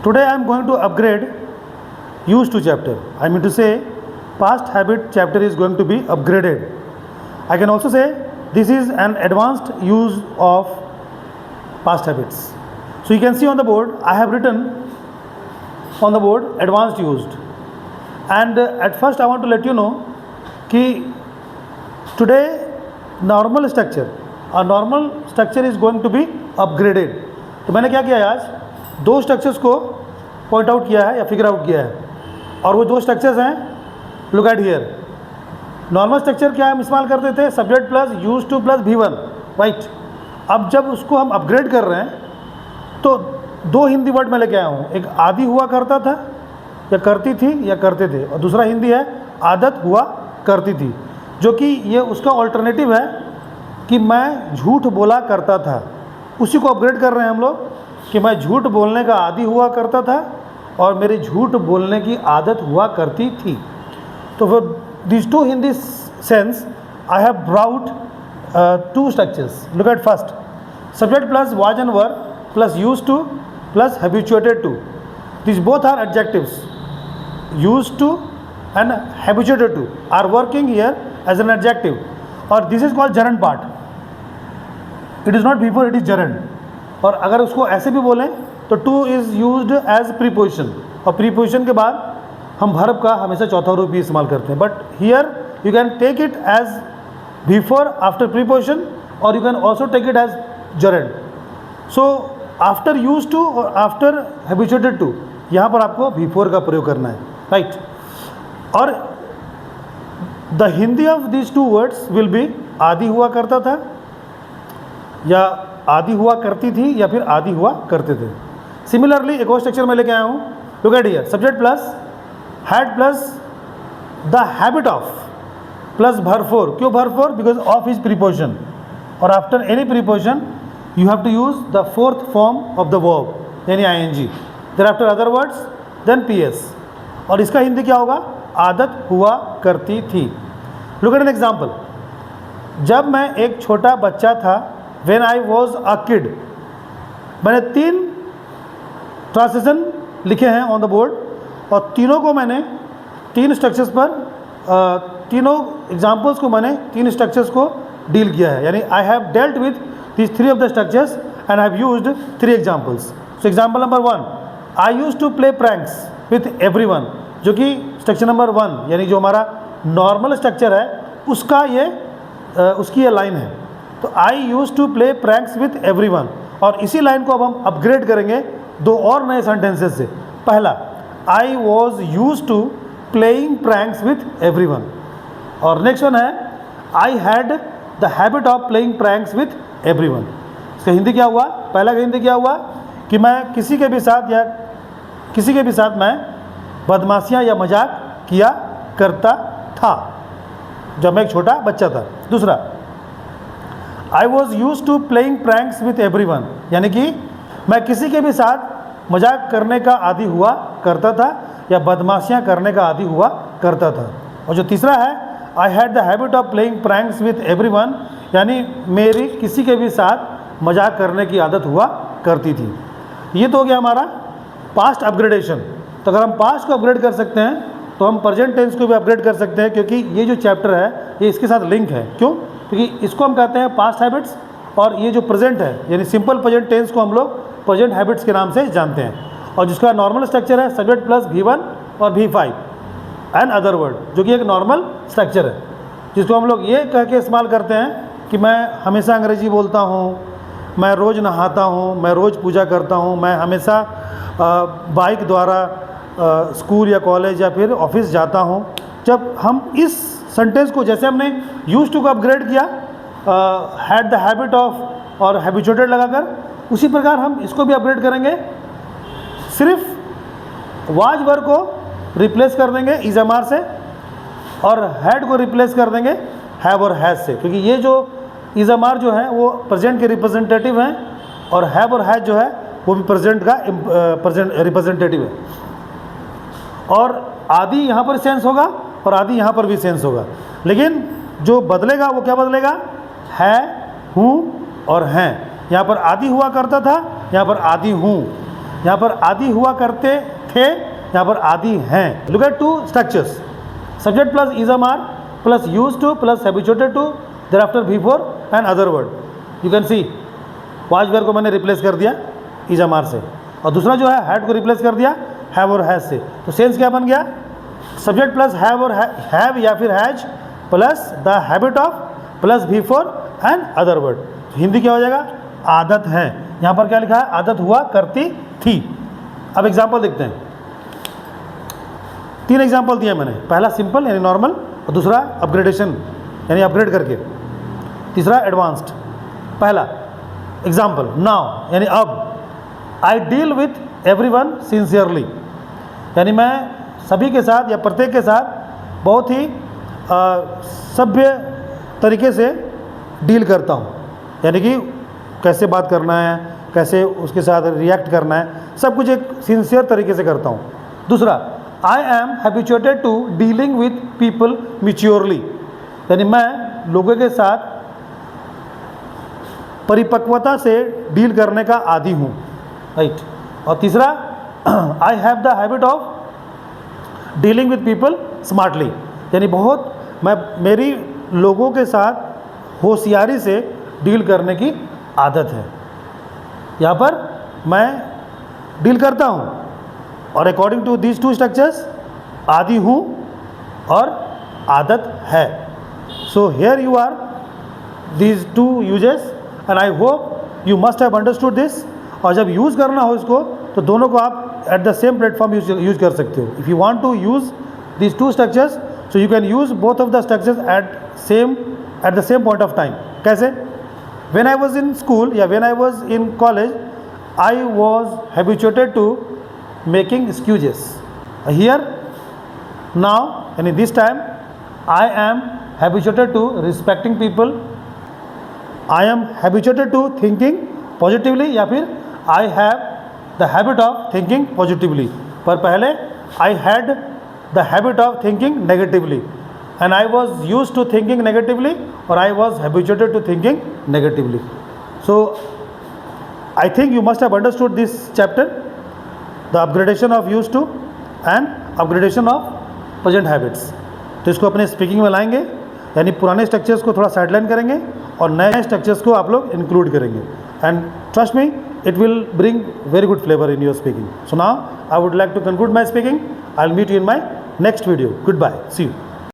Today I am going to upgrade used to chapter. I mean to say past habit chapter is going to be upgraded. I can also say this is an advanced use of past habits. So you can see on the board I have written on the board advanced used, and at first I want to let you know कि today normal structure is going to be upgraded. तो मैंने क्या किया है, आज दो structures को point out किया है या फिगर आउट किया है, और वो दो स्ट्रक्चर्स हैं, look at here. Normal structure क्या हम इस्तेमाल करते थे, subject plus use to plus V1, right. अब जब उसको हम अपग्रेड कर रहे हैं तो दो हिंदी वर्ड मैं लेके आया हूँ. एक आदि हुआ करता था या करती थी या करते थे, और दूसरा हिंदी है आदत हुआ करती थी, जो कि ये उसका ऑल्टरनेटिव है कि मैं झूठ बोला करता था. उसी को अपग्रेड कर रहे हैं हम लोग कि मैं झूठ बोलने का आदी हुआ करता था और मेरी झूठ बोलने की आदत हुआ करती थी. तो for this two Hindi sense I have brought two structures. Look at first, subject plus was and were plus use to plus habituated to. This both are adjectives. Use to and habituated to are working here as an adjective, और this is called gerund part. It is not before, it is gerund. और अगर उसको ऐसे भी बोलें तो to is used as preposition, और preposition के बाद हम verb का हमेशा चौथा रूप ही इस्तेमाल करते हैं. But here you can take it as before after preposition, or you can also take it as gerund. So after used to और after habituated to, यहाँ पर आपको before का प्रयोग करना है, right. और the Hindi of these two words will be आदि हुआ करता था या आदि हुआ करती थी या फिर आदि हुआ करते थे. सिमिलरली एक और स्ट्रक्चर में लेके आया हूँ. Look at here, subject plus had plus the habit of plus verb four. क्यों verb four? Because of is preposition, और after any preposition you have to use the fourth form of the verb, यानी ING. There after other words then PS. और इसका हिंदी क्या होगा? आदत हुआ करती थी. Look at an example. जब मैं एक छोटा बच्चा था, when I was a kid. मैंने 3 ट्रांसलेशन लिखे हैं ऑन द बोर्ड, और तीनों को मैंने 3 स्ट्रक्चर्स पर तीनों एग्जाम्पल्स को मैंने 3 स्ट्रक्चर्स को डील किया है. यानी I have dealt with this 3 of the structures and I have used 3 examples. So example number 1, I use to play pranks with everyone, जो कि स्ट्रक्चर नंबर 1 यानी जो हमारा नॉर्मल स्ट्रक्चर है उसका ये उसकी ये लाइन है. तो I use to play pranks with everyone, और इसी लाइन को अब हम अपग्रेड करेंगे 2 और नए सेंटेंसेस से. पहला, I was use to playing pranks with everyone, और नेक्स्ट वन है I had the habit of playing pranks with everyone. इसका हिंदी क्या हुआ? पहला का हिंदी क्या हुआ कि मैं किसी के भी साथ मैं बदमाशियाँ या मजाक किया करता था जब मैं एक छोटा बच्चा था. दूसरा, I was use to playing pranks with everyone, यानी कि मैं किसी के भी साथ मजाक करने का आदी हुआ करता था या बदमाशियाँ करने का आदी हुआ करता था. और जो तीसरा है, I had the habit of playing pranks with everyone, यानी मेरी किसी के भी साथ मजाक करने की आदत हुआ करती थी. ये तो हो गया हमारा पास्ट अपग्रेडेशन. तो अगर हम पास्ट को अपग्रेड कर सकते हैं तो हम प्रेजेंट टेंस को भी अपग्रेड कर सकते हैं, क्योंकि ये जो चैप्टर है ये इसके साथ लिंक है. क्यों? क्योंकि इसको हम कहते हैं पास्ट हैबिट्स, और ये जो प्रेजेंट है यानी सिंपल प्रेजेंट टेंस को हम लोग प्रेजेंट हैबिट्स के नाम से जानते हैं. और जिसका नॉर्मल स्ट्रक्चर है सब्जेक्ट प्लस V1 और V5 एंड अदर वर्ड, जो कि एक नॉर्मल स्ट्रक्चर है, जिसको हम लोग ये कह के इस्तेमाल करते हैं कि मैं हमेशा अंग्रेजी बोलता हूँ, मैं रोज़ नहाता हूँ, मैं रोज़ पूजा करता हूँ, मैं हमेशा बाइक द्वारा स्कूल या कॉलेज या फिर ऑफिस जाता हूँ. जब हम इस सेंटेंस को, जैसे हमने यूज टू को अपग्रेड किया हैड द हैबिट ऑफ और हैबिचुएटेड लगाकर, उसी प्रकार हम इसको भी अपग्रेड करेंगे. सिर्फ वाज वर्ब को रिप्लेस कर देंगे इज एम आर से, और हैड को रिप्लेस कर देंगे हैव और हैज़ से, क्योंकि ये जो इज एम आर जो है वो प्रेजेंट के रिप्रेजेंटेटिव हैं, और हैव और हैज़ जो है वो भी प्रेजेंट का रिप्रेजेंटेटिव है. और आदि यहाँ पर सेंस होगा और आदि यहाँ पर भी सेंस होगा, लेकिन जो बदलेगा वो क्या बदलेगा? है, हूँ और हैं. यहाँ पर आदि हुआ करता था, यहाँ पर आदि हूँ. यहाँ पर आदि हुआ करते थे, यहाँ पर आदि हैं। Look at 2 structures, subject plus is am are plus use to plus habituated to, there after before and other word. You can see was were को मैंने रिप्लेस कर दिया इज एम आर से, और दूसरा जो है हैड को रिप्लेस कर दिया हैव और हैज से। तो सेंस क्या बन गया, सब्जेक्ट प्लस हैव और हैव या फिर has plus the habit of plus before and other word. Hindi क्या हो जाएगा, आदत है। यहाँ पर क्या लिखा है, आदत हुआ करती थी। अब एग्जाम्पल देखते हैं, 3 एग्जाम्पल दिए मैंने, पहला सिंपल यानी नॉर्मल, और दूसरा अपग्रेडेशन यानी अपग्रेड करके, तीसरा एडवांस्ड। पहला एग्जाम्पल नाउ यानी अब, I deal with everyone sincerely, यानी मैं सभी के साथ या प्रत्येक के साथ बहुत ही सभ्य तरीके से डील करता हूँ, यानी कि कैसे बात करना है, कैसे उसके साथ रिएक्ट करना है, सब कुछ एक सिंसियर तरीके से करता हूँ। दूसरा, I am habituated to dealing with people maturely, यानी मैं लोगों के साथ परिपक्वता से डील करने का आदी हूँ, राइट। और तीसरा, I have the habit of dealing with people smartly, यानी बहुत मेरी लोगों के साथ होशियारी से डील करने की आदत है। यहाँ पर मैं डील करता हूँ, और अकॉर्डिंग टू दीज 2 स्ट्रक्चर्स आदि हूँ और आदत है। So here you are these 2 uses and I hope you must have understood this. और जब यूज़ करना हो इसको तो दोनों को आप at the same platform use कर सकते हो। If you want to use these 2 structures so you can use both of the structures at the same point of time. कैसे? When I was in school या when I was in college, I was habituated to making excuses. Here, now, and in this time, I am habituated to respecting people. I am habituated to thinking positively या फिर I have the habit of thinking positively. पर पहले I had the habit of thinking negatively. And I was used to thinking negatively, or I was habituated to thinking negatively. So I think you must have understood this chapter, the upgradation of used to and upgradation of present habits. तो इसको अपने speaking में लाएंगे, यानी पुराने structures को थोड़ा sideline करेंगे और नए स्ट्रक्चर्स को आप लोग इंक्लूड करेंगे। And trust me, it will bring very good flavor in your speaking. So now I would like to conclude my speaking. I'll meet you in my next video. Goodbye. See you.